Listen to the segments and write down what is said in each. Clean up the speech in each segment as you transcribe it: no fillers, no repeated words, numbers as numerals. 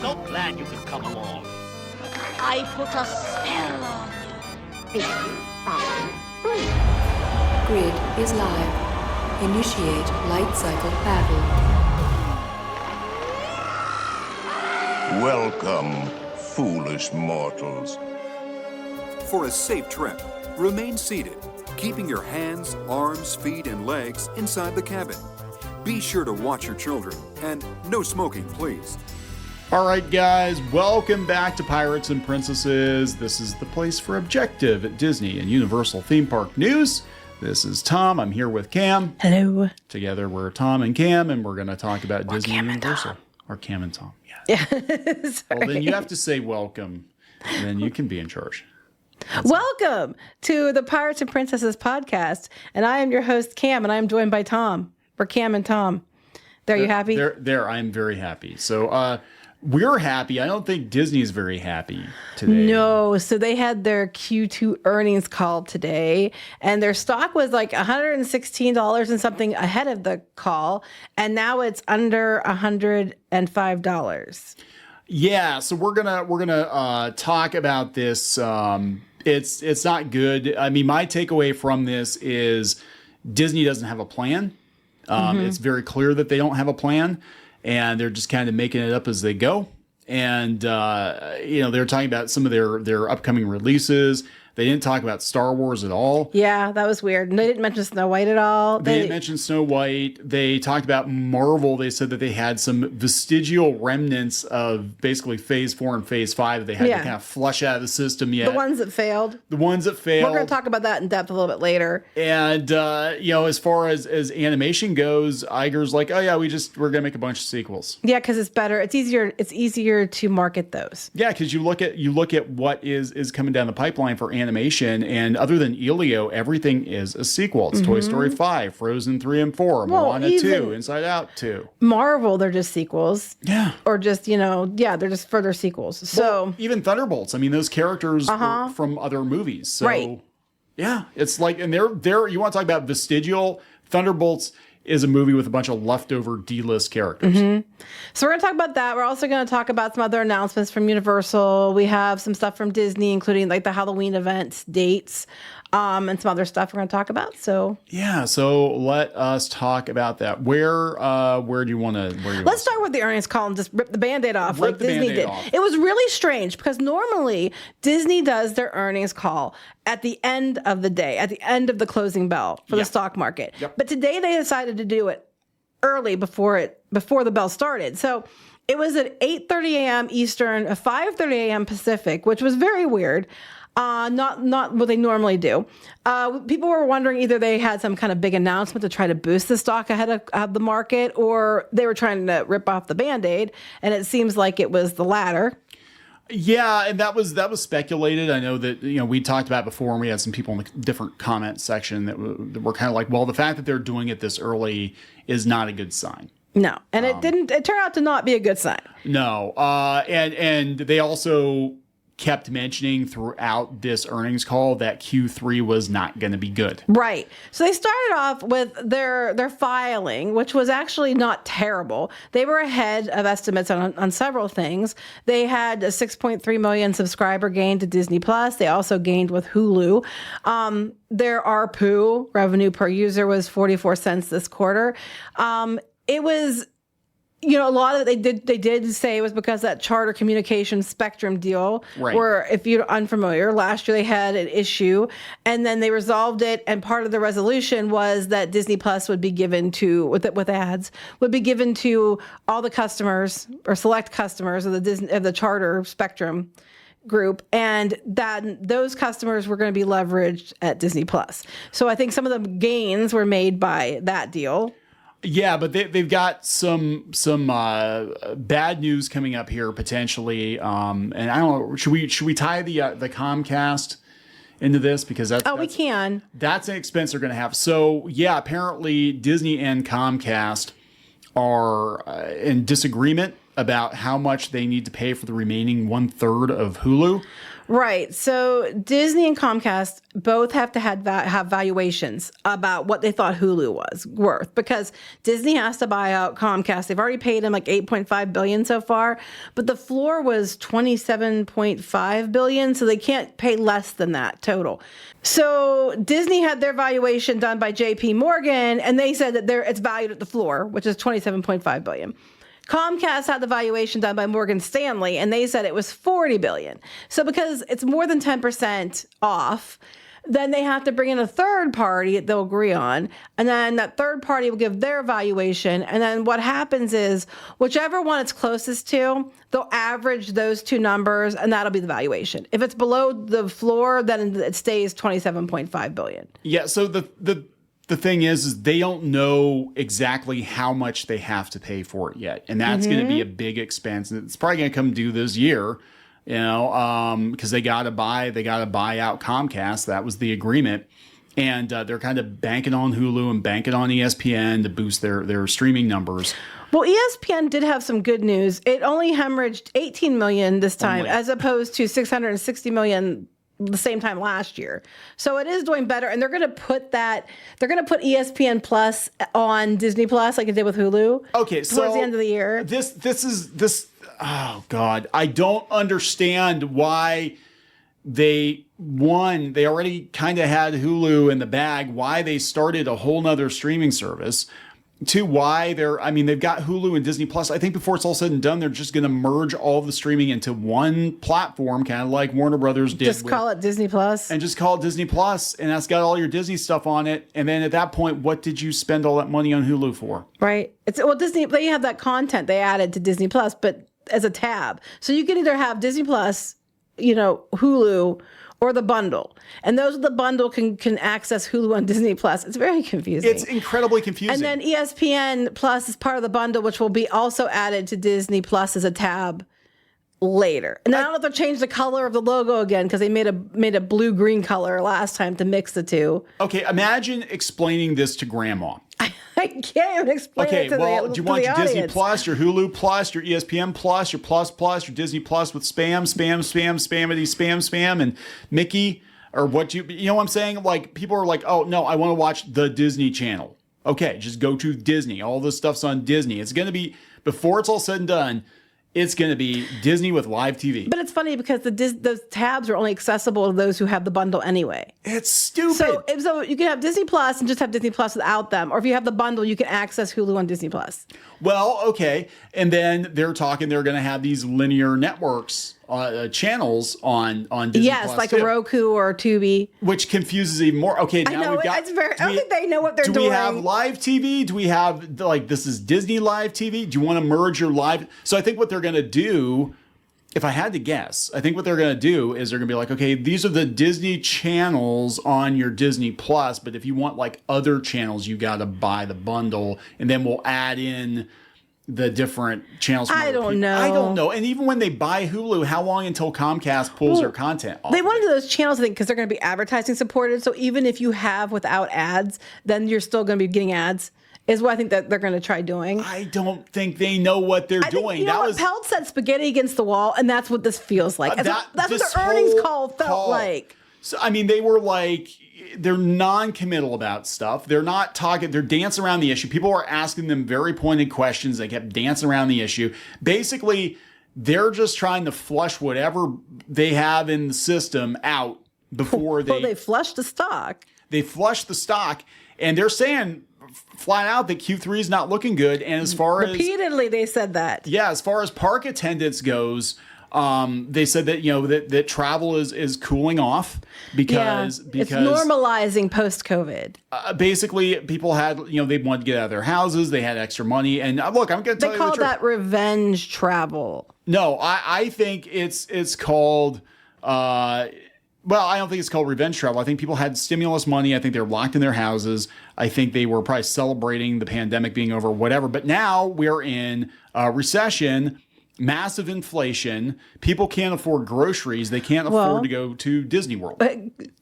so glad you could come along. I put a spell on you. 8, 5, 3. Grid is live. Initiate light cycle battle. Welcome, foolish mortals. For a safe trip, remain seated, keeping your hands, arms, feet, and legs inside the cabin. Be sure to watch your children, and no smoking, please. All right, guys, welcome back to Pirates and Princesses. This is the place for objective Disney and Universal theme park news. This is Tom. I'm here with Cam. Hello. Together, we're Tom and Cam, and we're going to talk about Disney Cam and and Universal. Tom. Or Cam and Tom, Yeah. Well, then you have to say welcome, and then you can be in charge. Welcome to the Pirates and Princesses podcast, and I am your host, Cam, and I am joined by Tom. We're Cam and Tom. Are you happy? There, I'm very happy. So, we're happy. I don't think Disney's very happy today. No. So they had their Q2 earnings call today, and their stock was like $116 and something ahead of the call, and now it's under $105. Yeah. So we're gonna talk about this. It's not good. I mean, my takeaway from this is Disney doesn't have a plan. It's very clear that they don't have a plan, and they're just kind of making it up as they go. And, they're talking about some of their upcoming releases. They didn't talk about Star Wars at all. Yeah, that was weird. And they didn't mention Snow White at all. They didn't mention Snow White. They talked about Marvel. They said that they had some vestigial remnants of basically Phase 4 and Phase 5 that they had to kind of flush out of the system yet. The ones that failed. The ones that failed. We're going to talk about that in depth a little bit later. And, as far as animation goes, Iger's like, oh, yeah, we're going to make a bunch of sequels. Yeah, because it's better. It's easier to market those. Yeah, because you look at what is coming down the pipeline for animation, and other than Elio, everything is a sequel. It's Toy Story 5, Frozen 3 and 4, Moana 2, Inside Out 2. Marvel, they're just sequels. Yeah. Or just, they're just further sequels. So even Thunderbolts, I mean, those characters were from other movies. So, right. Yeah, it's like, and they're you want to talk about vestigial, Thunderbolts is a movie with a bunch of leftover D-list characters. So we're going to talk about that. We're also going to talk about some other announcements from Universal. We have some stuff from Disney, including like the Halloween events, dates, and some other stuff we're going to talk about. So let us talk about that. Where do you want to? Let's start with the earnings call and just rip the Band-Aid off like Disney did. Off. It was really strange because normally Disney does their earnings call at the end of the day, at the end of the closing bell for the stock market. Yep. But today they decided to do it early before the bell started. So it was at 8:30 a.m. Eastern, 5:30 a.m. Pacific, which was very weird. Not what they normally do. People were wondering either they had some kind of big announcement to try to boost the stock ahead of the market, or they were trying to rip off the Band-Aid, and it seems like it was the latter. Yeah, and that was speculated. I know that we talked about it before, and we had some people in the different comment section that were kind of like, well, the fact that they're doing it this early is not a good sign. No, and it didn't. It turned out to not be a good sign. No, and they also kept mentioning throughout this earnings call that Q3 was not going to be good. Right. So they started off with their filing, which was actually not terrible. They were ahead of estimates on several things. They had a 6.3 million subscriber gain to Disney Plus. They also gained with Hulu. Their ARPU, revenue per user, was 44 cents this quarter. It was, a lot of it they did say it was because of that Charter Communications Spectrum deal, right, where, if you're unfamiliar, last year they had an issue and then they resolved it. And part of the resolution was that Disney Plus would be given to, with ads, would be given to all the customers or select customers of the Charter Spectrum group, and that those customers were going to be leveraged at Disney Plus. So I think some of the gains were made by that deal. Yeah, but they've got some bad news coming up here potentially, and I don't know. Should we tie the Comcast into this, because we can. That's an expense they're going to have. So yeah, apparently Disney and Comcast are in disagreement about how much they need to pay for the remaining 1/3 of Hulu. Right. So Disney and Comcast both have to have valuations about what they thought Hulu was worth, because Disney has to buy out Comcast. They've already paid them like $8.5 billion so far, but the floor was $27.5 billion, so they can't pay less than that total. So Disney had their valuation done by JP Morgan, and they said that it's valued at the floor, which is $27.5 billion. Comcast had the valuation done by Morgan Stanley, and they said it was $40 billion. So because it's more than 10% off, then they have to bring in a third party that they'll agree on. And then that third party will give their valuation. And then what happens is whichever one it's closest to, they'll average those two numbers, and that'll be the valuation. If it's below the floor, then it stays $27.5 billion. Yeah, so the thing is they don't know exactly how much they have to pay for it yet. And that's going to be a big expense. And it's probably going to come due this year, because they got to buy out Comcast. That was the agreement. And they're kind of banking on Hulu and banking on ESPN to boost their streaming numbers. Well, ESPN did have some good news. It only hemorrhaged $18 million this time, as opposed to $660 million the same time last year. So it is doing better, and they're going to put ESPN Plus on Disney Plus like it did with Hulu. Okay, so towards the end of the year. This oh God, I don't understand why they already kind of had Hulu in the bag, why they started a whole nother streaming service. To why they've got Hulu and Disney Plus. I think before it's all said and done, they're just going to merge all the streaming into one platform, kind of like Warner Brothers did. Just call it Disney Plus. And just call it Disney Plus, and that's got all your Disney stuff on it. And then at that point, what did you spend all that money on Hulu for? Right. Disney, they have that content they added to Disney Plus, but as a tab. So you can either have Disney Plus, Hulu, or the bundle. And those of the bundle can access Hulu on Disney Plus. It's very confusing. It's incredibly confusing. And then ESPN Plus is part of the bundle, which will be also added to Disney Plus as a tab later. And I don't know if they'll change the color of the logo again, because they made a blue-green color last time to mix the two. Okay, imagine explaining this to grandma. I can't even explain it to do you want your audience. Disney Plus, your Hulu Plus, your ESPN Plus, your Plus, your Disney Plus with spam, and Mickey, or what you know what I'm saying? Like, people are like, oh no, I want to watch the Disney Channel. Okay, just go to Disney. All this stuff's on Disney. It's going to be, before it's all said and done, it's going to be Disney with live TV. But it's funny because those tabs are only accessible to those who have the bundle anyway. It's stupid. So you can have Disney Plus and just have Disney Plus without them. Or if you have the bundle, you can access Hulu on Disney Plus. Well, okay. And then they're going to have these linear networks, channels on Disney Yes, Plus like too, a Roku or a Tubi. which confuses even more. Okay, now I know, we've got. I don't think they know what they're doing. Do we have live TV? Do we have, this is Disney live TV? Do you want to merge your live? So I think what they're going to do, if I had to guess, I think what they're going to do is they're going to be like, okay, these are the Disney channels on your Disney Plus, but if you want like other channels, you got to buy the bundle, and then we'll add in the different channels. I don't know. I don't know. And even when they buy Hulu, how long until Comcast pulls their content off? They want to do those channels, I think, because they're going to be advertising supported. So even if you have without ads, then you're still going to be getting ads, is what I think that they're going to try doing. I don't think they know what they're doing. You know what? Pelt said spaghetti against the wall, and that's what this feels like. That's what the earnings call felt like. So, they were like, they're non-committal about stuff. They're not talking, they're dancing around the issue. People were asking them very pointed questions. They kept dancing around the issue. Basically, they're just trying to flush whatever they have in the system out before they flush the stock. They flush the stock, and they're saying flat out that Q3 is not looking good. And as far repeatedly, they said that. Yeah, as far as park attendance goes, they said that that travel is cooling off because it's normalizing post COVID. Basically, people had they wanted to get out of their houses, they had extra money, and look, I'm going to tell you the truth. They call that revenge travel. No, I think it's called. Well, I don't think it's called revenge travel. I think people had stimulus money. I think they were locked in their houses. I think they were probably celebrating the pandemic being over, whatever. But now we're in a recession. massive inflation. People can't afford groceries. They can't afford to go to Disney World.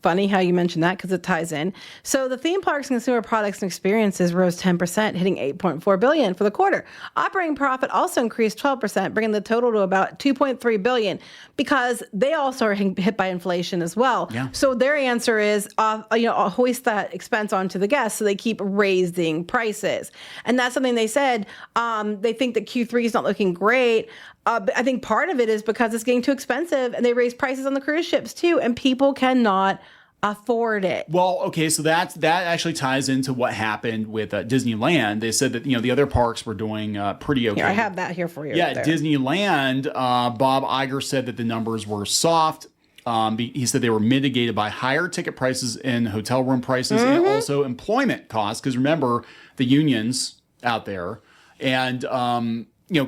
Funny how you mentioned that because it ties in. So the theme parks, consumer products, and experiences rose 10%, hitting $8.4 billion for the quarter. Operating profit also increased 12%, bringing the total to about $2.3 billion because they also are hit by inflation as well. Yeah. So their answer is, hoist that expense onto the guests. So they keep raising prices, and that's something they said. They think that Q3 is not looking great. But I think part of it is because it's getting too expensive, and they raise prices on the cruise ships too, and people cannot afford it. Well, okay, so that actually ties into what happened with Disneyland. They said that the other parks were doing pretty okay. Here, I have that here for you. Yeah, there. Disneyland. Bob Iger said that the numbers were soft. He said they were mitigated by higher ticket prices and hotel room prices, and also employment costs. Because remember the unions out there, and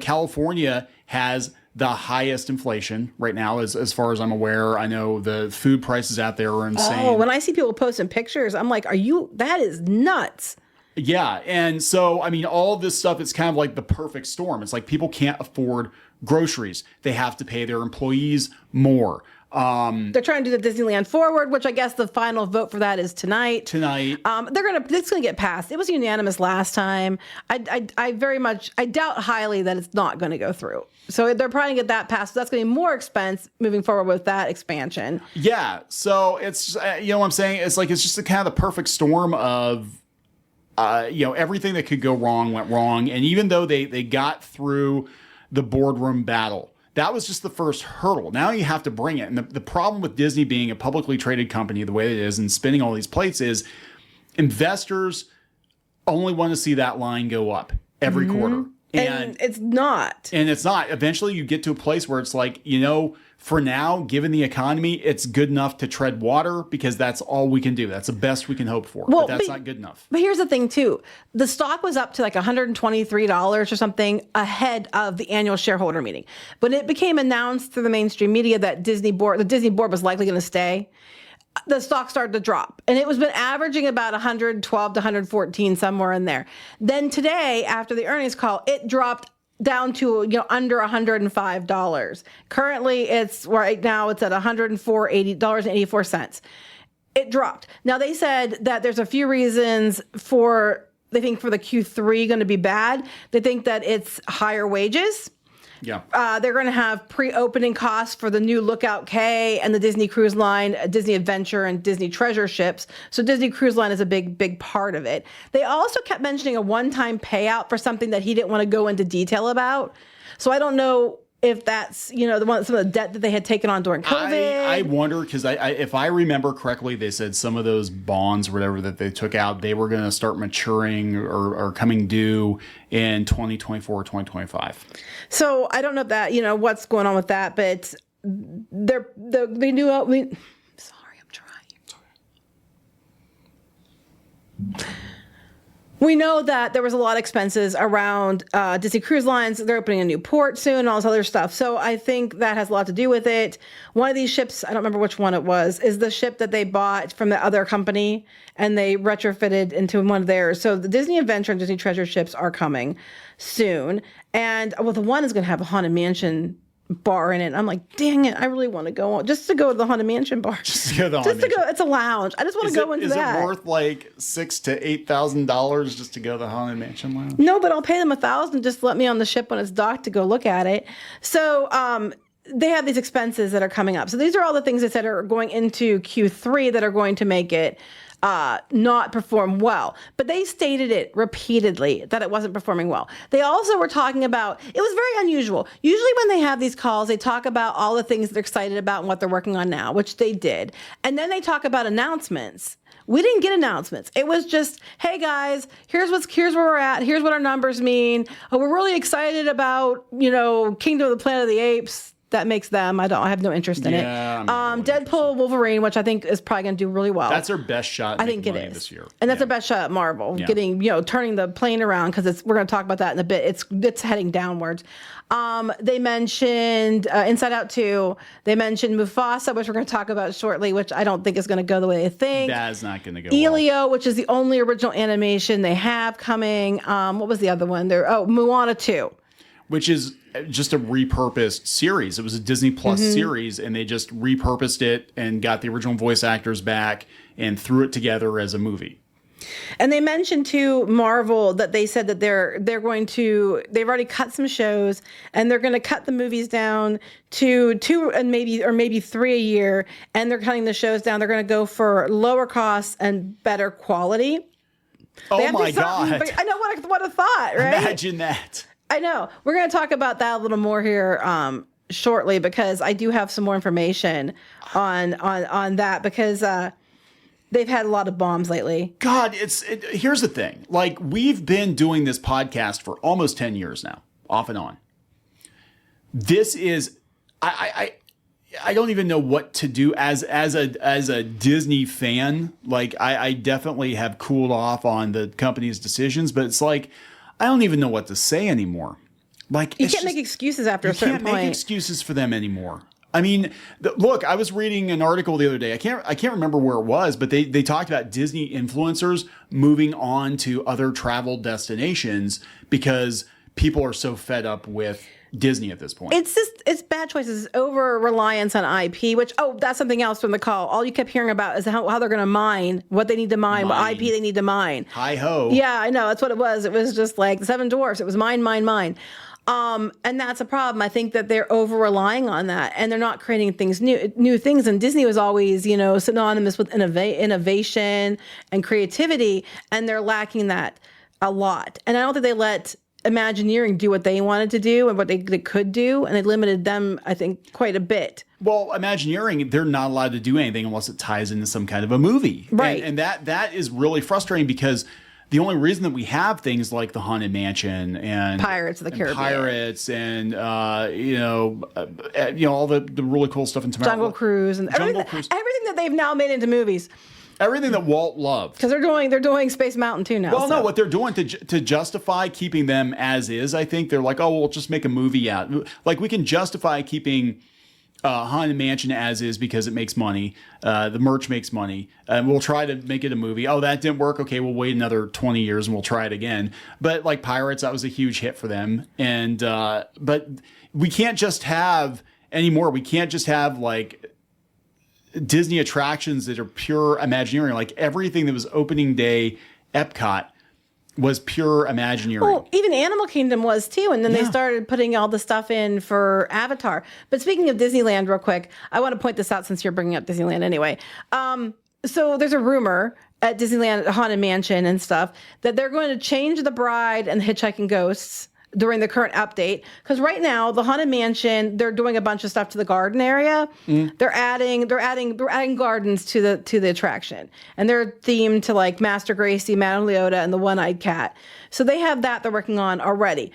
California has the highest inflation right now, as far as I'm aware. I know the food prices out there are insane. Oh, when I see people posting pictures, I'm like, that is nuts. Yeah. And so, I mean, all of this stuff, it's kind of like the perfect storm. It's like people can't afford groceries. They have to pay their employees more. They're trying to do the Disneyland Forward, which I guess the final vote for that is tonight. It's gonna get passed. It was unanimous last time. I doubt highly that it's not going to go through. So they're probably gonna get that passed. So that's going to be more expense moving forward with that expansion. Yeah. So it's what I'm saying. It's like it's just kind of the perfect storm of everything that could go wrong went wrong, and even though they got through the boardroom battle. That was just the first hurdle. Now you have to bring it. And the problem with Disney being a publicly traded company the way it is and spinning all these plates is investors only want to see that line go up every quarter. And it's not. And it's not. Eventually you get to a place where it's like, for now, given the economy, it's good enough to tread water because that's all we can do. That's the best we can hope for. But that's not good enough. But here's the thing, too. The stock was up to like $123 or something ahead of the annual shareholder meeting. But it became announced through the mainstream media that the Disney board was likely going to stay. The stock started to drop, and it was been averaging about 112 to 114, somewhere in there. Then today, after the earnings call, it dropped down to under $105. Currently, it's right now it's at $104.84. It dropped. Now they said that there's a few reasons they think for the Q3 going to be bad. They think that it's higher wages. Yeah. They're going to have pre-opening costs for the new Lookout Cay and the Disney Cruise Line, Disney Adventure, and Disney Treasure ships. So Disney Cruise Line is a big, big part of it. They also kept mentioning a one-time payout for something that he didn't want to go into detail about. So I don't know if that's, some of the debt that they had taken on during COVID. I wonder, because if I remember correctly, they said some of those bonds or whatever that they took out, they were going to start maturing or coming due in 2024 or 2025. So I don't know if that, what's going on with that, but they knew, sorry, I'm trying. We know that there was a lot of expenses around Disney Cruise Lines. They're opening a new port soon and all this other stuff. So I think that has a lot to do with it. One of these ships, I don't remember which one it was, is the ship that they bought from the other company and they retrofitted into one of theirs. So the Disney Adventure and Disney Treasure ships are coming soon. And the one is going to have a Haunted Mansion bar in it. I'm like, dang it, I really want to go on just to go to the Haunted Mansion bar. Just to go, it's a lounge. I just want to go into that. Is it worth like $6,000 to $8,000 just to go to the Haunted Mansion lounge? No, but I'll pay them $1,000 just to let me on the ship when it's docked to go look at it. So they have these expenses that are coming up. So these are all the things they said are going into Q3 that are going to make it not perform well. But they stated it repeatedly that it wasn't performing well. They also were talking about, it was very unusual. Usually when they have these calls, they talk about all the things they're excited about and what they're working on now, which they did. And then they talk about announcements. We didn't get announcements. It was just, hey guys, here's where we're at. Here's what our numbers mean. We're really excited about, Kingdom of the Planet of the Apes. That makes them. I have no interest in it. Deadpool, Wolverine, which I think is probably going to do really well. That's their best shot. I think it is this year, and that's their best shot at Marvel, getting turning the plane around because we're going to talk about that in a bit. It's heading downwards. They mentioned Inside Out 2. They mentioned Mufasa, which we're going to talk about shortly, which I don't think is going to go the way they think. That is not going to go. Elio, which is the only original animation they have coming. What was the other one? Moana 2. which is just a repurposed series. It was a Disney Plus series, and they just repurposed it and got the original voice actors back and threw it together as a movie. And they mentioned to Marvel that they said that they've already cut some shows, and they're going to cut the movies down to 2 and maybe 3 a year, and they're cutting the shows down. They're going to go for lower costs and better quality. Oh my God. I know what a thought, right? Imagine that. I know. We're going to talk about that a little more here shortly, because I do have some more information on that, because they've had a lot of bombs lately. God, here's the thing. Like, we've been doing this podcast for almost 10 years now, off and on. This is, I don't even know what to do as a Disney fan. Like, I definitely have cooled off on the company's decisions, but it's like, I don't even know what to say anymore. Like, you can't make excuses after a certain point. You can't make excuses for them anymore. I mean, look, I was reading an article the other day. I can't remember where it was, but they talked about Disney influencers moving on to other travel destinations because people are so fed up with Disney at this point. It's bad choices, over reliance on IP, which, that's something else from the call. All you kept hearing about is how they're going to mine, what they need to mine, what IP they need to mine. Hi-ho. Yeah, I know. That's what it was. It was just like the Seven Dwarfs. It was mine. And that's a problem. I think that they're over relying on that, and they're not creating new things. And Disney was always, synonymous with innovation and creativity, and they're lacking that a lot. And I don't think they let Imagineering do what they wanted to do and what they could do, and it limited them, I think, quite a bit. Well, Imagineering, they're not allowed to do anything unless it ties into some kind of a movie. Right. And that is really frustrating, because the only reason that we have things like the Haunted Mansion and Pirates of the Caribbean, all the really cool stuff in Tomorrow, Jungle Cruise, and everything that they've now made into movies. Everything that Walt loved. Because they're doing Space Mountain too now. Well, no, what they're doing to justify keeping them as is, I think they're like, we'll just make a movie out. Like, we can justify keeping Haunted Mansion as is because it makes money. The merch makes money. And we'll try to make it a movie. Oh, that didn't work. Okay, we'll wait another 20 years and we'll try it again. But like Pirates, that was a huge hit for them. And but we can't just have anymore. We can't just have like Disney attractions that are pure Imagineering. Like, everything that was opening day Epcot was pure Imagineering. Well, even Animal Kingdom was too, and then they started putting all the stuff in for Avatar. But speaking of Disneyland, real quick, I want to point this out since you're bringing up Disneyland anyway. So there's a rumor at Disneyland Haunted Mansion and stuff that they're going to change the Bride and the Hitchhiking Ghosts during the current update, because right now the Haunted Mansion, they're doing a bunch of stuff to the garden area. They're adding gardens to the attraction, and they're themed to like Master Gracie, Madame Leota, and the One-Eyed Cat. So they have that they're working on already.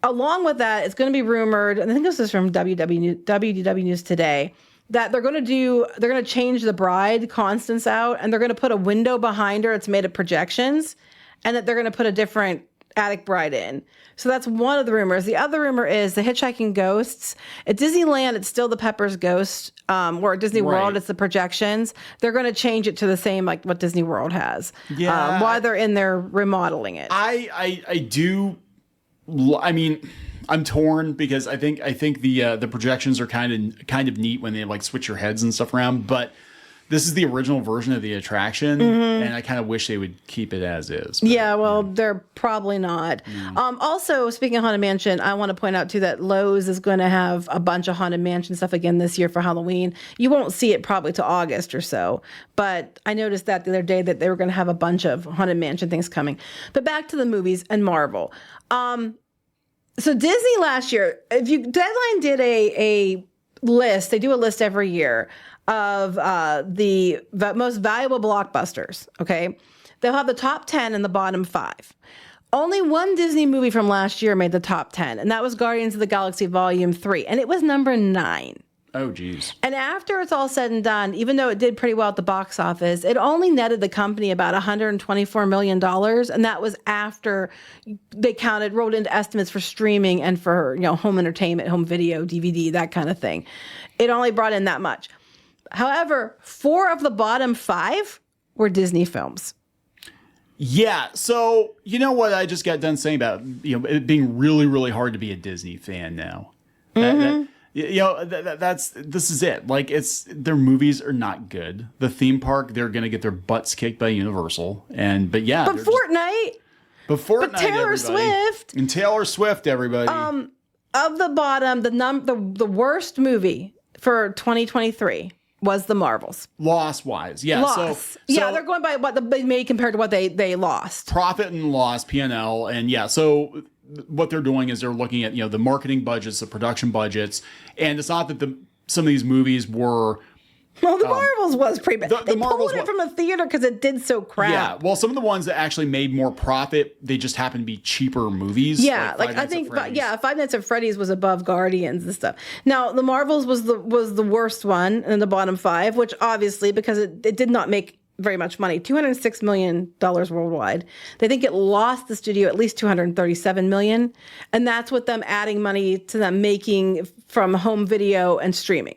Along with that, it's going to be rumored, and I think this is from WDW News today, that they're going to change the Bride Constance out, and they're going to put a window behind her. It's made of projections, and that they're going to put a different attic bride in. So that's one of the rumors. The other rumor is the Hitchhiking Ghosts. At Disneyland, it's still the Pepper's Ghost, or at Disney World, it's the projections. They're going to change it to the same like what Disney World has. Yeah. While they're in there remodeling it. I do. I mean, I'm torn, because I think the projections are kind of neat when they like switch your heads and stuff around, but this is the original version of the attraction, and I kind of wish they would keep it as is. But, yeah, well, they're probably not. Also, speaking of Haunted Mansion, I want to point out, too, that Lowe's is going to have a bunch of Haunted Mansion stuff again this year for Halloween. You won't see it probably till August or so, but I noticed that the other day that they were going to have a bunch of Haunted Mansion things coming. But back to the movies and Marvel. So Disney last year, Deadline did a list. They do a list every year of the most valuable blockbusters, okay? They'll have the top 10 and the bottom 5. Only one Disney movie from last year made the top 10, and that was Guardians of the Galaxy Volume 3, and it was number 9. Oh, geez. And after it's all said and done, even though it did pretty well at the box office, it only netted the company about $124 million, and that was after they rolled into estimates for streaming and for home entertainment, home video, DVD, that kind of thing. It only brought in that much. However, 4 of the bottom 5 were Disney films. Yeah. So you know what I just got done saying about it being really, really hard to be a Disney fan now. This is it. Like their movies are not good. The theme park, they're gonna get their butts kicked by Universal. But Fortnite. Fortnite, Taylor everybody. Swift. And Taylor Swift, everybody. Of the bottom, the worst movie for 2023 was The Marvels. Loss wise, yeah. Loss. So They're going by what they made compared to what they lost. Profit and loss, P&L, and yeah. So what they're doing is they're looking at the marketing budgets, the production budgets, and it's not that some of these movies were. Well, The Marvels was pretty bad. They Marvels pulled it from a theater because it did so crap. Yeah, well, some of the ones that actually made more profit, they just happen to be cheaper movies. Yeah, I think, Five Nights at Freddy's was above Guardians and stuff. Now, The Marvels was the worst one in the bottom 5, which obviously because it did not make very much money, $206 million worldwide. They think it lost the studio at least $237 million, and that's with them adding money to them making from home video and streaming.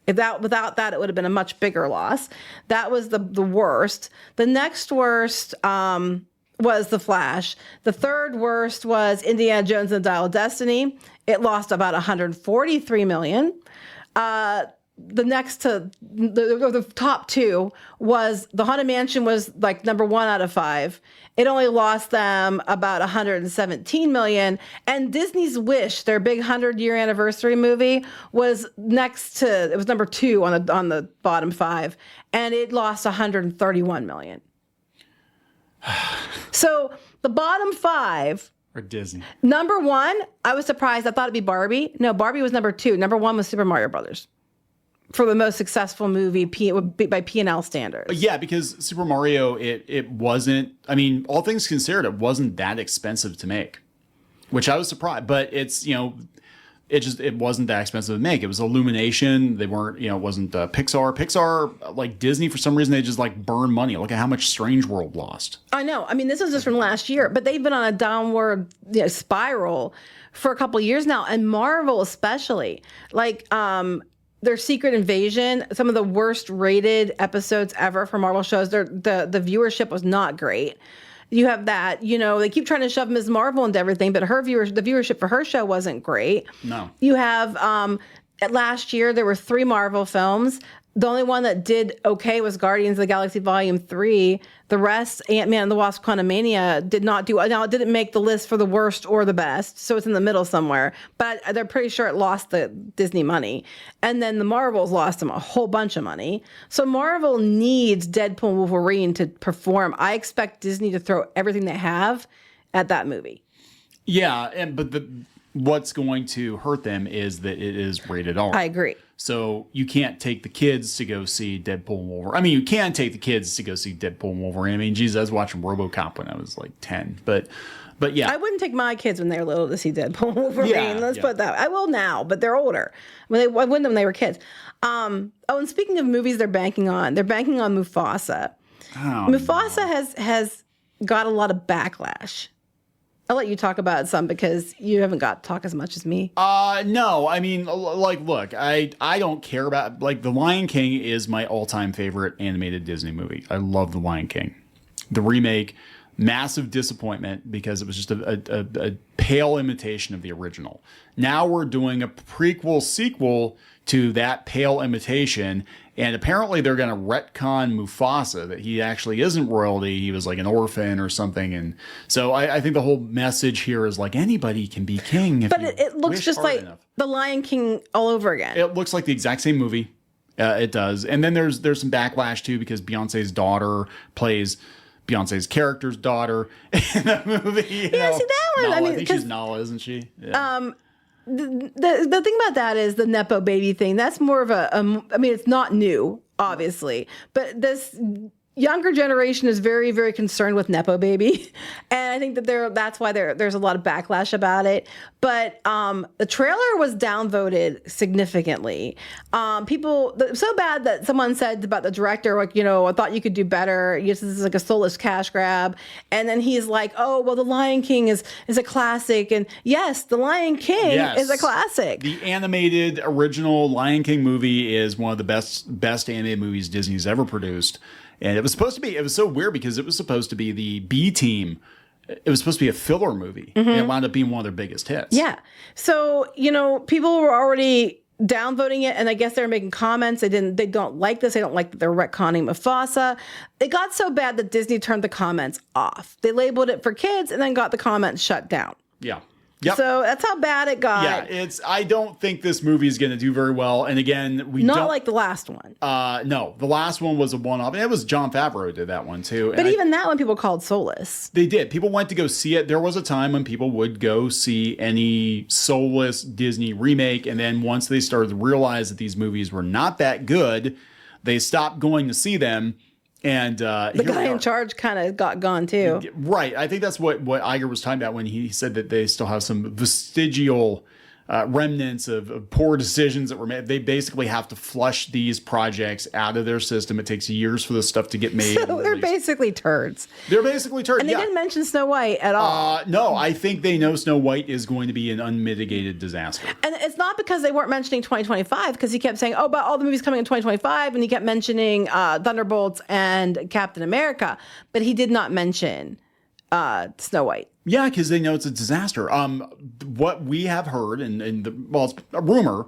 Without that, it would have been a much bigger loss. That was the worst. The next worst was The Flash. The third worst was Indiana Jones and the Dial of Destiny. It lost about $143 million. The next to the top 2 was The Haunted Mansion was like number 1 out of 5. It only lost them about $117 million. And Disney's Wish, their big 100-year anniversary movie, was it was number 2 on the bottom 5, and it lost $131 million. So the bottom 5 or Disney. Number 1, I was surprised. I thought it'd be Barbie. No, Barbie was number 2. Number 1 was Super Mario Brothers. For the most successful movie by P&L standards. Yeah, because Super Mario, it wasn't, I mean, all things considered, it wasn't that expensive to make, which I was surprised. But it's, it wasn't that expensive to make. It was Illumination. They weren't, it wasn't Pixar. Pixar, like Disney, for some reason, they just like burn money. Look at how much Strange World lost. I know. I mean, this was just from last year, but they've been on a downward spiral for a couple of years now, and Marvel especially. Like, their Secret Invasion, some of the worst rated episodes ever for Marvel shows. The viewership was not great. You have that, they keep trying to shove Ms. Marvel into everything, but the viewership for her show wasn't great. No. You have, last year, there were 3 Marvel films. The only one that did okay was Guardians of the Galaxy Volume 3. The rest, Ant-Man and the Wasp: Quantumania, did not do. Now, it didn't make the list for the worst or the best, so it's in the middle somewhere. But they're pretty sure it lost the Disney money. And then the Marvels lost them a whole bunch of money. So Marvel needs Deadpool and Wolverine to perform. I expect Disney to throw everything they have at that movie. Yeah, but what's going to hurt them is that it is rated R. I agree. So you can't take the kids to go see Deadpool and Wolverine. I mean, you can take the kids to go see Deadpool and Wolverine. I mean, geez, I was watching RoboCop when I was like 10. But yeah. I wouldn't take my kids when they were little to see Deadpool and Wolverine. Let's put that. I will now, but they're older. I wouldn't when they were kids. And speaking of movies they're banking on Mufasa. Oh, Mufasa has got a lot of backlash. I'll let you talk about it some because you haven't got to talk as much as me. No, I mean, like, look, I don't care about, like, The Lion King is my all-time favorite animated Disney movie. I love The Lion King. The remake, massive disappointment because it was just a pale imitation of the original. Now we're doing a prequel sequel to that pale imitation, and apparently they're going to retcon Mufasa, that he actually isn't royalty, he was like an orphan or something. And so I think the whole message here is like anybody can be king if it looks just like enough. The Lion King all over again. It looks like the exact same movie. It does. And then there's some backlash too because Beyonce's daughter plays Beyonce's character's daughter in that movie. See that one. Nala, I think she's Nala, isn't she? Yeah. The thing about that is the Nepo baby thing. That's more of I mean, it's not new, obviously, but this younger generation is very, very concerned with Nepo baby. And I think that that's why there's a lot of backlash about it. But the trailer was downvoted significantly. People, so bad that someone said about the director, like, I thought you could do better. This is like a soulless cash grab. And then he's like, oh, well, The Lion King is a classic. And yes, The Lion King is a classic. The animated original Lion King movie is one of the best animated movies Disney's ever produced. And it was supposed to be. It was so weird because it was supposed to be the B team. It was supposed to be a filler movie, and it wound up being one of their biggest hits. Yeah. So, people were already downvoting it, and I guess they were making comments. They don't like this. They don't like that they're retconning Mufasa. It got so bad that Disney turned the comments off. They labeled it for kids and then got the comments shut down. Yeah. Yep. So that's how bad it got. Yeah, I don't think this movie is going to do very well. And again, not like the last one. No, the last one was a one-off. And it was Jon Favreau did that one too. But even that one people called soulless. They did. People went to go see it. There was a time when people would go see any soulless Disney remake. And then once they started to realize that these movies were not that good, they stopped going to see them. And the guy in charge kind of got gone too. Right. I think that's what Iger was talking about when he said that they still have some vestigial remnants of poor decisions that were made. They basically have to flush these projects out of their system. It takes years for this stuff to get made. So they're basically turds. They're basically turds. And they didn't mention Snow White at all. No, I think they know Snow White is going to be an unmitigated disaster. And it's not because they weren't mentioning 2025, because he kept saying, but all the movies coming in 2025, and he kept mentioning Thunderbolts and Captain America, but he did not mention Snow White. Yeah, because they know it's a disaster. What we have heard, it's a rumor,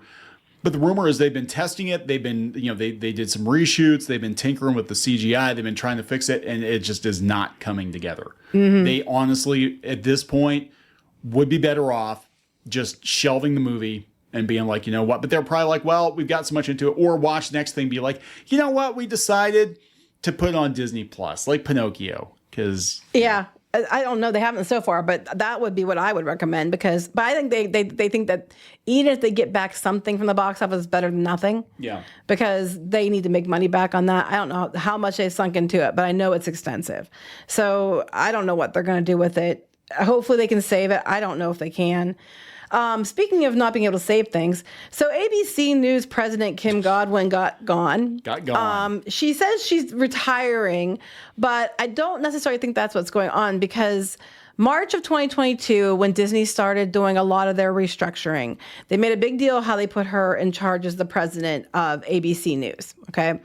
but the rumor is they've been testing it. They've been, they did some reshoots. They've been tinkering with the CGI. They've been trying to fix it, and it just is not coming together. Mm-hmm. They honestly, at this point, would be better off just shelving the movie and being like, you know what? But they're probably like, well, we've got so much into it. Or watch the next thing, be like, you know what? We decided to put on Disney Plus, like Pinocchio, because I don't know. They haven't so far, but that would be what I would recommend but I think they think that even if they get back something from the box office, it's better than nothing. Yeah. Because they need to make money back on that. I don't know how much they've sunk into it, but I know it's extensive. So I don't know what they're going to do with it. Hopefully they can save it. I don't know if they can. Speaking of not being able to save things, so ABC News president Kim Godwin got gone. She says she's retiring, but I don't necessarily think that's what's going on, because March of 2022, when Disney started doing a lot of their restructuring, they made a big deal how they put her in charge as the president of ABC News. Okay.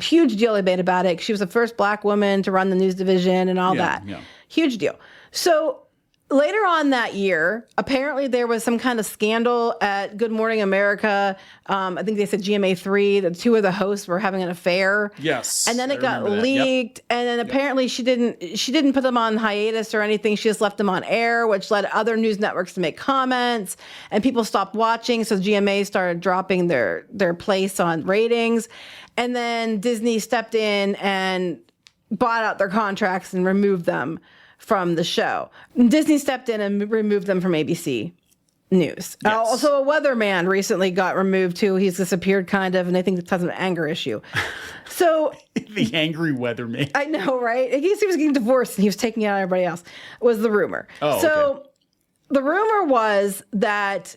Huge deal they made about it. She was the first Black woman to run the news division and all that. Yeah. Huge deal. So later on that year, apparently there was some kind of scandal at Good Morning America. I think they said GMA3, the two of the hosts were having an affair. Yes. And then it got leaked. Yep. And then apparently she didn't put them on hiatus or anything. She just left them on air, which led other news networks to make comments. And people stopped watching. So GMA started dropping their place on ratings. And then Disney stepped in and bought out their contracts and removed them from the show. Disney stepped in and removed them from ABC News. Yes. Also, a weatherman recently got removed too. He's disappeared kind of, and I think it's an anger issue. So the angry weatherman. I know, right? I guess he was getting divorced and he was taking out everybody else, was the rumor. So the rumor was that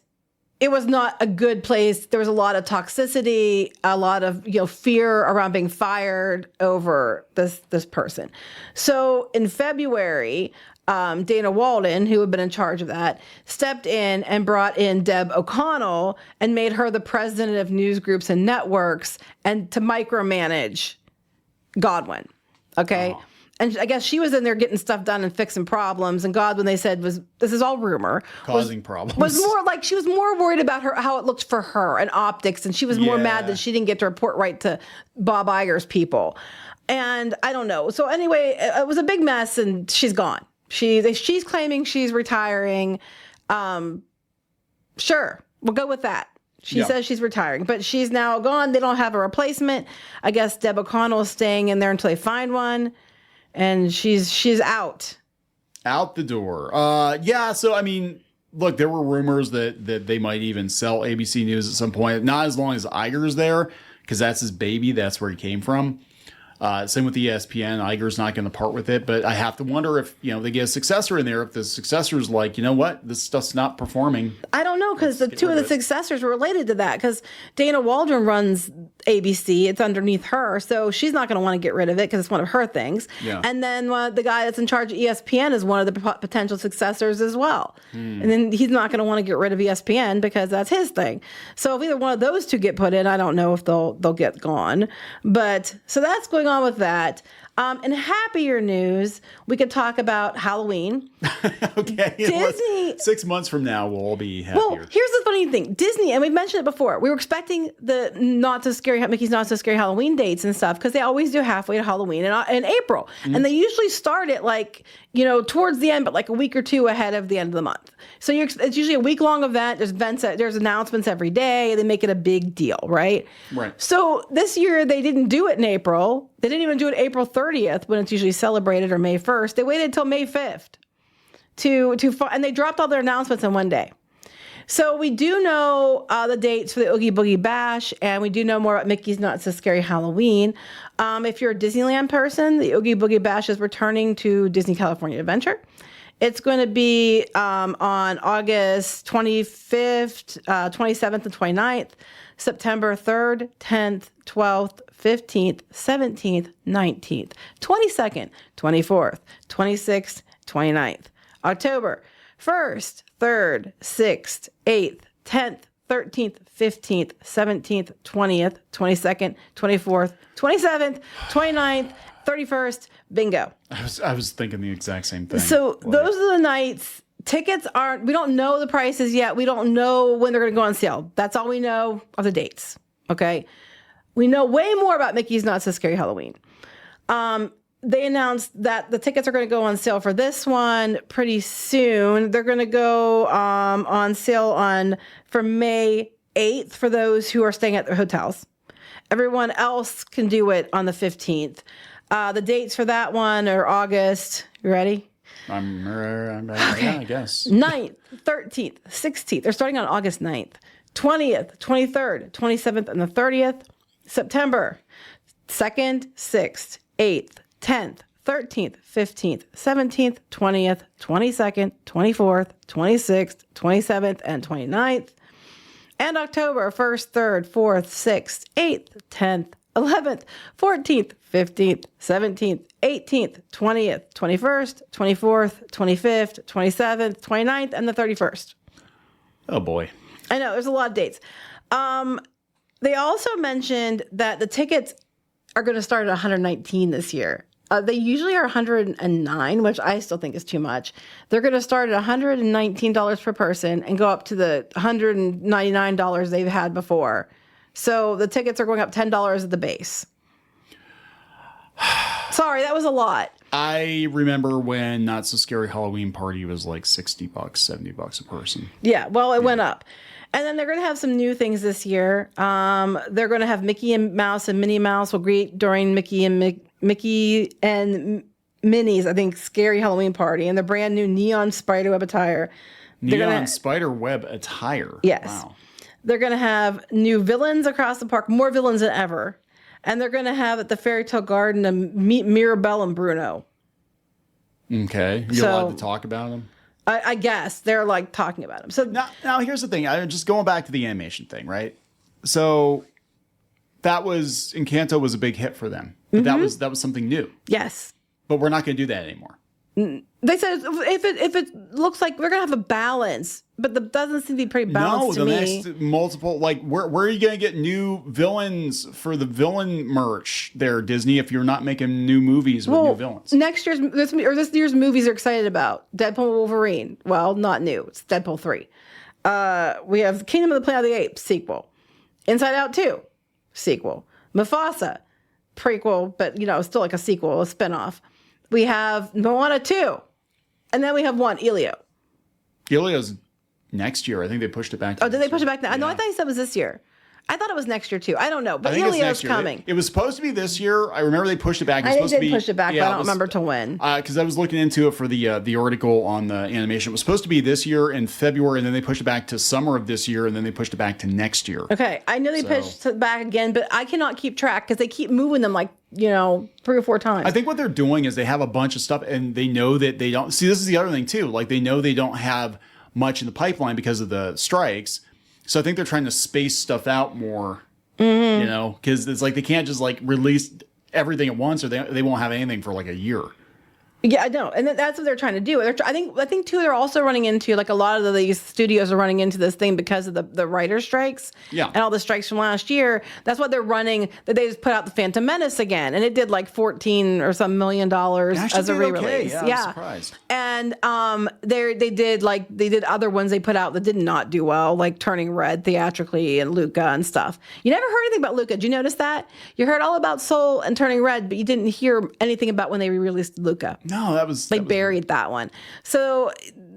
it was not a good place. There was a lot of toxicity, a lot of fear around being fired over this person. So in February, Dana Walden, who had been in charge of that, stepped in and brought in Deb O'Connell and made her the president of news groups and networks, and to micromanage Godwin. Okay. Oh. And I guess she was in there getting stuff done and fixing problems. And Godwin, they said, this is all rumor. Causing problems. Was more like she was more worried about how it looked for her and optics. And she was more mad that she didn't get to report right to Bob Iger's people. And I don't know. So anyway, it was a big mess and she's gone. She's claiming she's retiring. Sure, we'll go with that. She says she's retiring, but she's now gone. They don't have a replacement. I guess Deb O'Connell is staying in there until they find one. And she's out the door. So I mean, look, there were rumors that they might even sell ABC News at some point. Not as long as Iger's there, because that's his baby. That's where he came from. Same with ESPN. Iger's not going to part with it, but I have to wonder if they get a successor in there. If the successor's like, you know what, this stuff's not performing. I don't know, because the two of the successors were related to that. Because Dana Waldron runs ABC; it's underneath her, so she's not going to want to get rid of it because it's one of her things. Yeah. And then the guy that's in charge of ESPN is one of the potential successors as well. And then he's not going to want to get rid of ESPN because that's his thing. So if either one of those two get put in, I don't know if they'll get gone. But so that's going on with that. In happier news, we could talk about Halloween. Okay. Disney. 6 months from now, we'll all be happier. Well, here's the funny thing. Disney, and we've mentioned it before, we were expecting the Mickey's Not So Scary Halloween dates and stuff, because they always do halfway to Halloween in April. And they usually start it towards the end, but like a week or two ahead of the end of the month. So it's usually a week-long event. There's announcements every day. They make it a big deal, right? Right. So this year, they didn't do it in April. They didn't even do it April 30th, when it's usually celebrated, or May 1st. They waited until May 5th and they dropped all their announcements in one day. So we do know the dates for the Oogie Boogie Bash, and we do know more about Mickey's Not So Scary Halloween. If you're a Disneyland person, the Oogie Boogie Bash is returning to Disney California Adventure. It's going to be on August 25th, 27th, and 29th, September 3rd, 10th, 12th, 15th, 17th, 19th, 22nd, 24th, 26th, 29th. October 1st, 3rd, 6th, 8th, 10th, 13th, 15th, 17th, 20th, 22nd, 24th, 27th, 29th, 31st, bingo. I was thinking the exact same thing. So those are the nights. Tickets we don't know the prices yet. We don't know when they're going to go on sale. That's all we know are the dates. Okay. We know way more about Mickey's Not So Scary Halloween. They announced that the tickets are going to go on sale for this one pretty soon. They're going to go on sale for May 8th for those who are staying at their hotels. Everyone else can do it on the 15th. The dates for that one are August. You ready? I'm okay. Yeah, I guess. 9th, 13th, 16th. They're starting on August 9th. 20th, 23rd, 27th, and the 30th. September 2nd, 6th, 8th, 10th, 13th, 15th, 17th, 20th, 22nd, 24th, 26th, 27th, and 29th. And October 1st, 3rd, 4th, 6th, 8th, 10th, 11th, 14th, 15th, 17th, 18th, 20th, 21st, 24th, 25th, 27th, 29th, and the 31st. Oh, boy. I know, there's a lot of dates. They also mentioned that the tickets are going to start at $119 this year. They usually are $109, which I still think is too much. They're going to start at $119 per person and go up to the $199 they've had before. So the tickets are going up $10 at the base. Sorry, that was a lot. I remember when Not So Scary Halloween Party was like $60, $70 a person. Yeah, well, it went up. And then they're going to have some new things this year. They're going to have Mickey and Mouse and Minnie Mouse will greet during Mickey and Minnie's, I think, Scary Halloween Party, and the brand new neon spiderweb attire. Spiderweb attire. Yes. Wow. They're going to have new villains across the park, more villains than ever. And they're going to have at the Fairy Tale Garden to meet Mirabelle and Bruno. Okay. You're allowed to talk about them? I guess they're like talking about them. So now here's the thing. I'm just going back to the animation thing, right? So Encanto was a big hit for them. But that was something new. Yes. But we're not going to do that anymore. They said if it looks like we're going to have a balance, but it doesn't seem to be pretty balanced to me. No, the next multiple, like, where are you going to get new villains for the villain merch there, Disney, if you're not making new movies with new villains? This year's movies are excited about. Deadpool and Wolverine. Well, not new. It's Deadpool 3. We have Kingdom of the Planet of the Apes sequel. Inside Out 2 sequel. Mufasa prequel, but, still like a sequel, a spinoff. We have Moana 2. And then we have Elio. Elio's next year. I think they pushed it back. Did they push it back now? Yeah. No, I thought you said it was this year. I thought it was next year too. I don't know, but Elio's coming. It was supposed to be this year. I remember they pushed it back. They did push it back, but I don't remember to when. Because I was looking into it for the article on the animation. It was supposed to be this year in February, and then they pushed it back to summer of this year, and then they pushed it back to next year. Okay, I know they pushed it back again, but I cannot keep track because they keep moving them like 3 or 4 times. I think what they're doing is they have a bunch of stuff, and they know that they don't. See, this is the other thing too. Like they know they don't have much in the pipeline because of the strikes. So I think they're trying to space stuff out more. Mm-hmm. Because it's like they can't just like release everything at once, or they won't have anything for like a year. Yeah, I know, and that's what they're trying to do. I think too. They're also running into like a lot of these studios are running into this thing because of the writer strikes, and all the strikes from last year. That's what they're running. That they just put out the Phantom Menace again, and it did like $14 or some million as a re-release. Okay. Yeah, I'm surprised. And they did other ones they put out that did not do well, like Turning Red theatrically and Luca and stuff. You never heard anything about Luca. Did you notice that? You heard all about Soul and Turning Red, but you didn't hear anything about when they re-released Luca. No, that was buried that one. So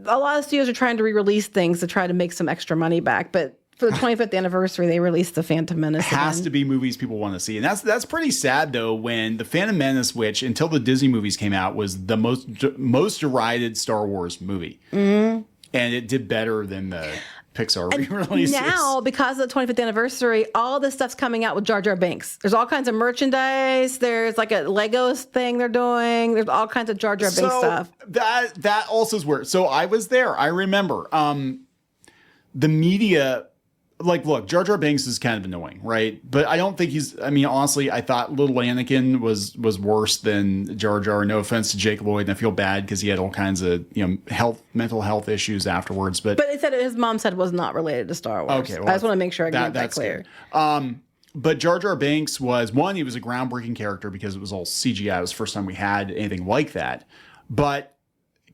a lot of studios are trying to re-release things to try to make some extra money back. But for the 25th anniversary, they released the Phantom Menace. It has to be movies people want to see, and that's pretty sad though. When the Phantom Menace, which until the Disney movies came out, was the most derided Star Wars movie, and it did better than the Pixar re-releases. Now, because of the 25th anniversary, all this stuff's coming out with Jar Jar Binks. There's all kinds of merchandise. There's like a Legos thing they're doing. There's all kinds of Jar Jar Binks stuff. That also is weird. So I was there. I remember the media. Like, look, Jar Jar Binks is kind of annoying, right? But I don't think honestly, I thought little Anakin was worse than Jar Jar. No offense to Jake Lloyd, and I feel bad because he had all kinds of mental health issues afterwards. But it said his mom said it was not related to Star Wars. Okay, well, I just want to make sure I get that clear. But Jar Jar Binks he was a groundbreaking character because it was all CGI. It was the first time we had anything like that. But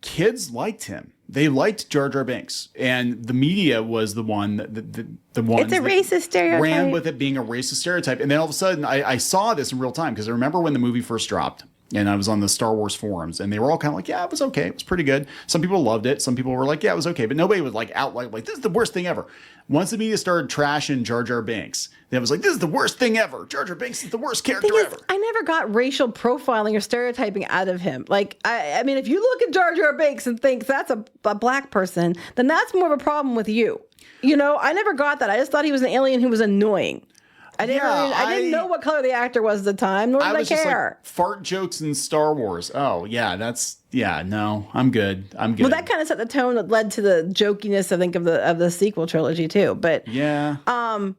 kids liked him. They liked Jar Jar Binks, and the media was the one the one. It's a racist stereotype. Ran with it being a racist stereotype, and then all of a sudden, I saw this in real time because I remember when the movie first dropped, and I was on the Star Wars forums, and they were all kind of like, "Yeah, it was okay. It was pretty good." Some people loved it. Some people were like, "Yeah, it was okay," but nobody was like this is the worst thing ever. Once the media started trashing Jar Jar Binks, they was like, "This is the worst thing ever. Jar Jar Binks is the worst character ever." I never got racial profiling or stereotyping out of him. Like, I mean, if you look at Jar Jar Binks and think that's a black person, then that's more of a problem with you. I never got that. I just thought he was an alien who was annoying. I didn't know what color the actor was at the time, nor did I care. Just like, fart jokes in Star Wars. Oh, yeah, no, I'm good. Well, that kind of set the tone that led to the jokiness, I think, of the sequel trilogy too. But no, I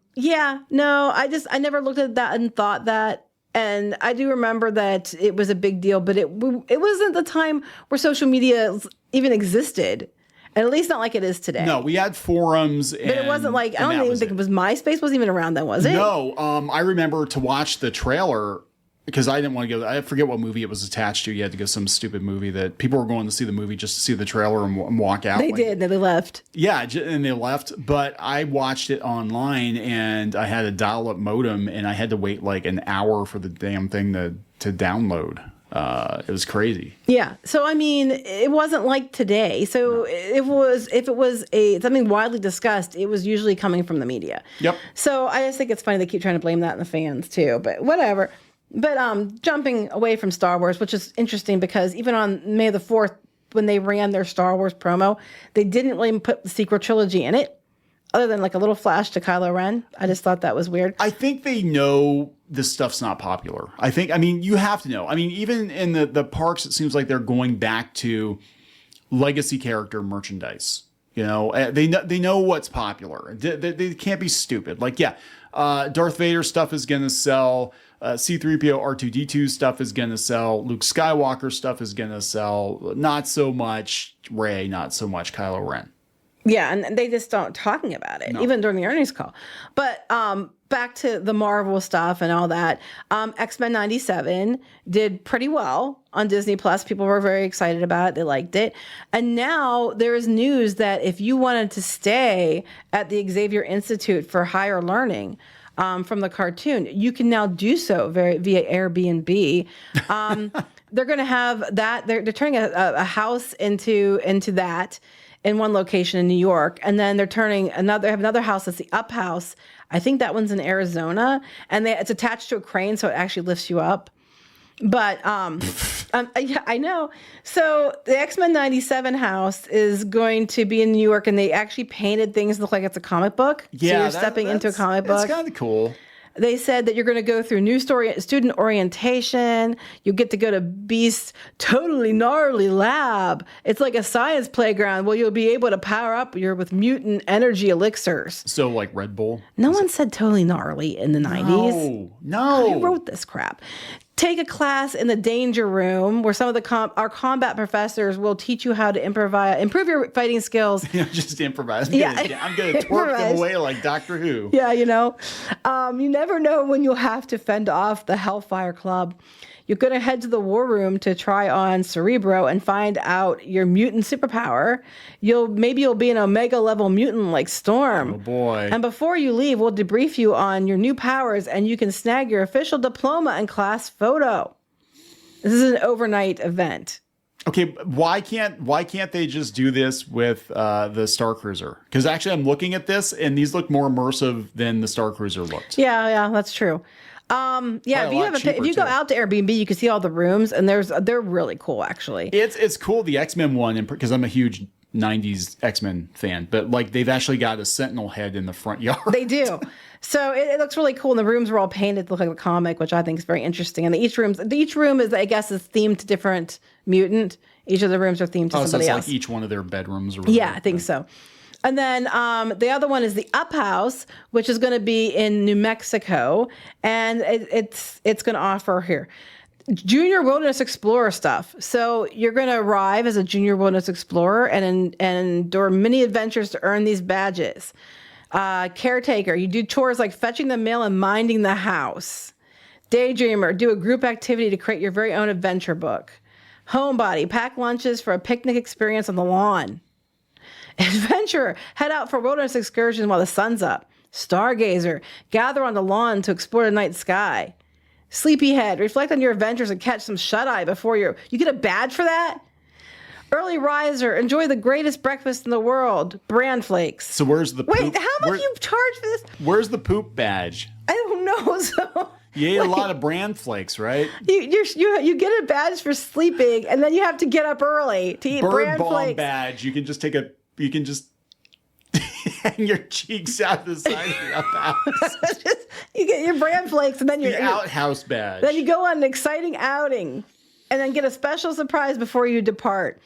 never looked at that and thought that. And I do remember that it was a big deal, but it wasn't the time where social media even existed. And at least not like it is today. No, we had forums. But it wasn't like, I don't even think it was MySpace wasn't even around then, was it? No, I remember to watch the trailer because I didn't want to go. I forget what movie it was attached to. You had to go some stupid movie that people were going to see the movie just to see the trailer and walk out. They did. They left. Yeah, and they left. But I watched it online and I had a dial-up modem and I had to wait like an hour for the damn thing to download. It was crazy. Yeah. So, I mean, it wasn't like today. So if it was something widely discussed, it was usually coming from the media. Yep. So I just think it's funny they keep trying to blame that on the fans too, but whatever. But jumping away from Star Wars, which is interesting because even on May the 4th, when they ran their Star Wars promo, they didn't really put the sequel trilogy in it, other than like a little flash to Kylo Ren. I just thought that was weird. I think they know this stuff's not popular. You have to know. Even in the parks, it seems like they're going back to legacy character merchandise. They know what's popular. They can't be stupid. Like, Darth Vader stuff is going to sell. C-3PO, R2-D2 stuff is going to sell. Luke Skywalker stuff is going to sell. Not so much Rey, not so much Kylo Ren. Yeah, and they just don't talking about it, even during the earnings call. But back to the Marvel stuff and all that. X-Men 97 did pretty well on Disney Plus. People were very excited about it. They liked it. And now there is news that if you wanted to stay at the Xavier Institute for Higher Learning from the cartoon, you can now do so via Airbnb. They're going to have that. They're turning a house into that in one location in New York, and then they're turning another house that's the Up House. I think that one's in Arizona, and it's attached to a crane, so it actually lifts you up. But yeah, I know. So the X-Men 97 house is going to be in New York, and they actually painted things that look like it's a comic book. Yeah, so you're stepping into a comic book. That's kind of cool. They said that you're going to go through new student orientation. You get to go to Beast's totally gnarly lab. It's like a science playground where you'll be able to power up with mutant energy elixirs. So like Red Bull? No one said totally gnarly in the 90s. No. Who wrote this crap? Take a class in the danger room where some of our combat professors will teach you how to improve your fighting skills. Just improvise. Yeah. I'm going to twerk them away like Doctor Who. Yeah, you never know when you'll have to fend off the Hellfire Club. You're going to head to the war room to try on Cerebro and find out your mutant superpower. Maybe you'll be an Omega level mutant like Storm. Oh boy. And before you leave, we'll debrief you on your new powers and you can snag your official diploma and class photo. This is an overnight event. Okay, why can't they just do this with the Star Cruiser? Because actually I'm looking at this and these look more immersive than the Star Cruiser looked. Yeah, that's true. If you go out to Airbnb, you can see all the rooms, and they're really cool, actually. It's cool, the X-Men one, because I'm a huge 90s X-Men fan, but like they've actually got a Sentinel head in the front yard. They do. So it looks really cool, and the rooms are all painted to look like the comic, which I think is very interesting. And each room is, I guess, is themed to different mutant. Each of the rooms are themed to somebody else. Like each one of their bedrooms or whatever. Yeah, I think so. And then the other one is the Up House, which is going to be in New Mexico, and it's going to offer here Junior Wilderness Explorer stuff. So you're going to arrive as a Junior Wilderness Explorer and endure many adventures to earn these badges. Caretaker, you do chores like fetching the mail and minding the house. Daydreamer, do a group activity to create your very own adventure book. Homebody, pack lunches for a picnic experience on the lawn. Adventurer, head out for wilderness excursions while the sun's up. Stargazer, gather on the lawn to explore the night sky. Sleepyhead, reflect on your adventures and catch some shut-eye before you get a badge for that? Early riser, enjoy the greatest breakfast in the world, bran flakes. So where's the poop? Wait, how much you charge for this? Where's the poop badge? I don't know. So you ate a lot of bran flakes, right? You get a badge for sleeping, and then you have to get up early to eat bran Bird bomb flakes. badge. You can just hang your cheeks out the side of the outhouse. You get your bran flakes, and then The outhouse badge. Then you go on an exciting outing, and then get a special surprise before you depart.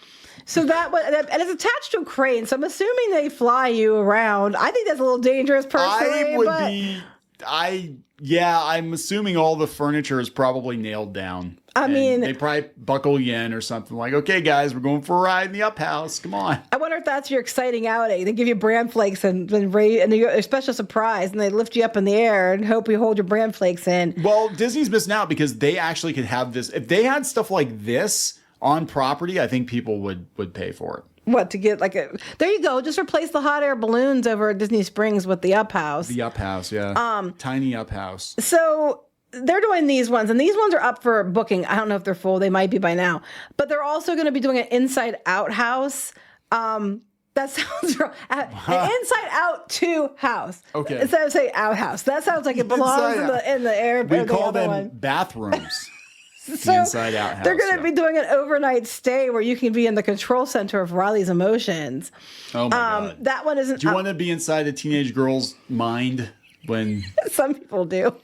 So and it's attached to a crane. So I'm assuming they fly you around. I think that's a little dangerous, personally. I'm assuming all the furniture is probably nailed down. I mean, they probably buckle you in or something like, okay, guys, we're going for a ride in the up house. Come on. I wonder if that's your exciting outing. They give you bran flakes and you get a special surprise, and they lift you up in the air and hope you hold your bran flakes in. Well, Disney's missing out because they actually could have this. If they had stuff like this on property, I think people would pay for it. What, to get there you go. Just replace the hot air balloons over at Disney Springs with the Up House. The Up House, yeah. Tiny Up House. So they're doing these ones, and these ones are up for booking. I don't know if they're full. They might be by now. But they're also going to be doing an Inside Out house. That sounds wrong. An Inside Out 2 house. Okay. Instead of saying outhouse. That sounds like it belongs in the air. We call them one. bathrooms. So the Inside Out house. They're going to be doing an overnight stay where you can be in the control center of Riley's emotions. Oh my God. That one isn't. Do you want to be inside a teenage girl's mind when? Some people do.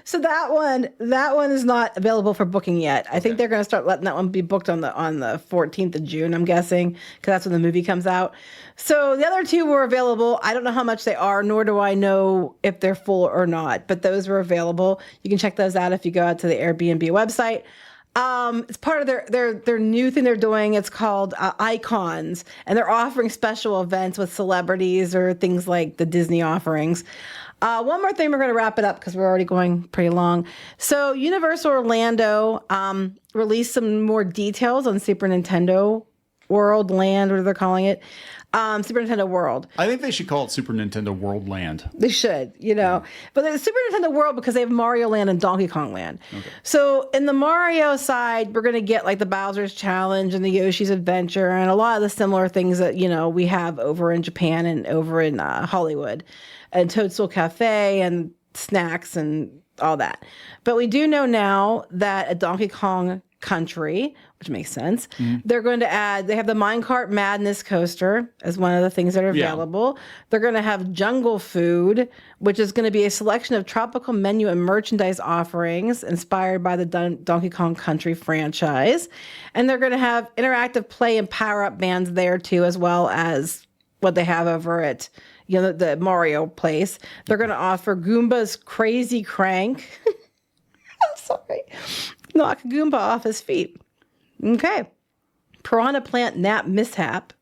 So that one is not available for booking yet. I think they're going to start letting that one be booked on the 14th of June, I'm guessing, because that's when the movie comes out. So the other two were available. I don't know how much they are, nor do I know if they're full or not, but those were available. You can check those out if you go out to the Airbnb website. It's part of their new thing they're doing. It's called Icons, and they're offering special events with celebrities or things like the Disney offerings. One more thing, we're going to wrap it up because we're already going pretty long. So Universal Orlando released some more details on Super Nintendo World Land, whatever they're calling it. Super Nintendo World. I think they should call it Super Nintendo World Land. They should, But it's Super Nintendo World because they have Mario Land and Donkey Kong Land. Okay. So in the Mario side, we're going to get like the Bowser's Challenge and the Yoshi's Adventure and a lot of the similar things that, we have over in Japan and over in Hollywood. And Toadstool Cafe and snacks and all that. But we do know now that at Donkey Kong Country, which makes sense, they're going to add, they have the Minecart Madness coaster as one of the things that are available. Yeah. They're going to have Jungle Food, which is going to be a selection of tropical menu and merchandise offerings inspired by the Donkey Kong Country franchise. And they're going to have interactive play and power-up bands there too, as well as what they have over at the Mario place. They're going to offer Goomba's Crazy Crank. Sorry. Knock Goomba off his feet. Okay. Piranha plant nap mishap.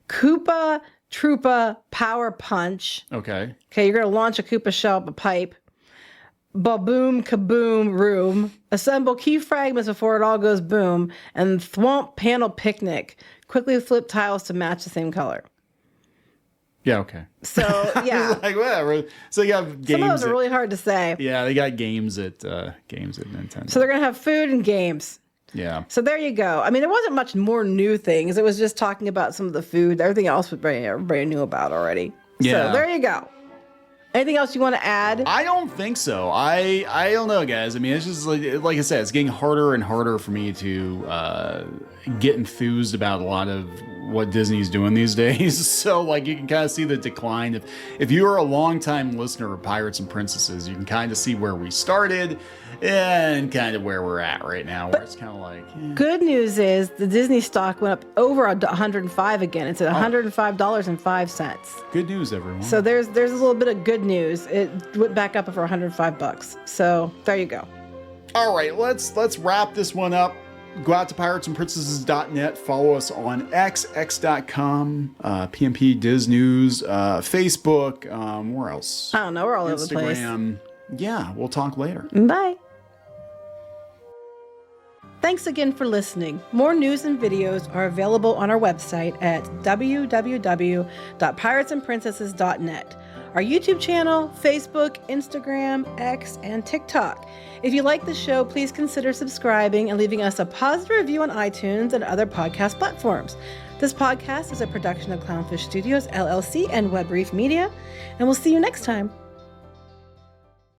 Koopa Troopa power punch. Okay. Okay, you're going to launch a Koopa shell up a pipe. Ba-boom, kaboom, room. Assemble key fragments before it all goes boom. And thwomp panel picnic. Quickly flip tiles to match the same color. Yeah, okay. So, yeah. Like, whatever. So you have games. Some of those are really hard to say. Yeah, they got games at Nintendo. So they're going to have food and games. Yeah. So there you go. I mean, there wasn't much more new things. It was just talking about some of the food. Everything else everybody knew about already. Yeah. So there you go. Anything else you want to add? I don't think so. I don't know, guys. I mean, it's just like I said, it's getting harder and harder for me to get enthused about a lot of what Disney's doing these days. So, like, you can kind of see the decline. If you are a longtime listener of Pirates and Princesses, you can kind of see where we started and kind of where we're at right now. Where it's kind of like, Good news is the Disney stock went up over 105 again. It's at $105.05. Good news, everyone. So there's a little bit of good news. It went back up for $105. So there you go. All right, let's wrap this one up. Go out to piratesandprincesses.net. Follow us on x.com, PMP Diz News, Facebook. Where else? I don't know. We're all over the place. Instagram. Yeah, we'll talk later. Bye. Thanks again for listening. More news and videos are available on our website at www.piratesandprincesses.net. Our YouTube channel, Facebook, Instagram, X, and TikTok. If you like the show, please consider subscribing and leaving us a positive review on iTunes and other podcast platforms. This podcast is a production of Clownfish Studios LLC and Web Reef Media, and we'll see you next time.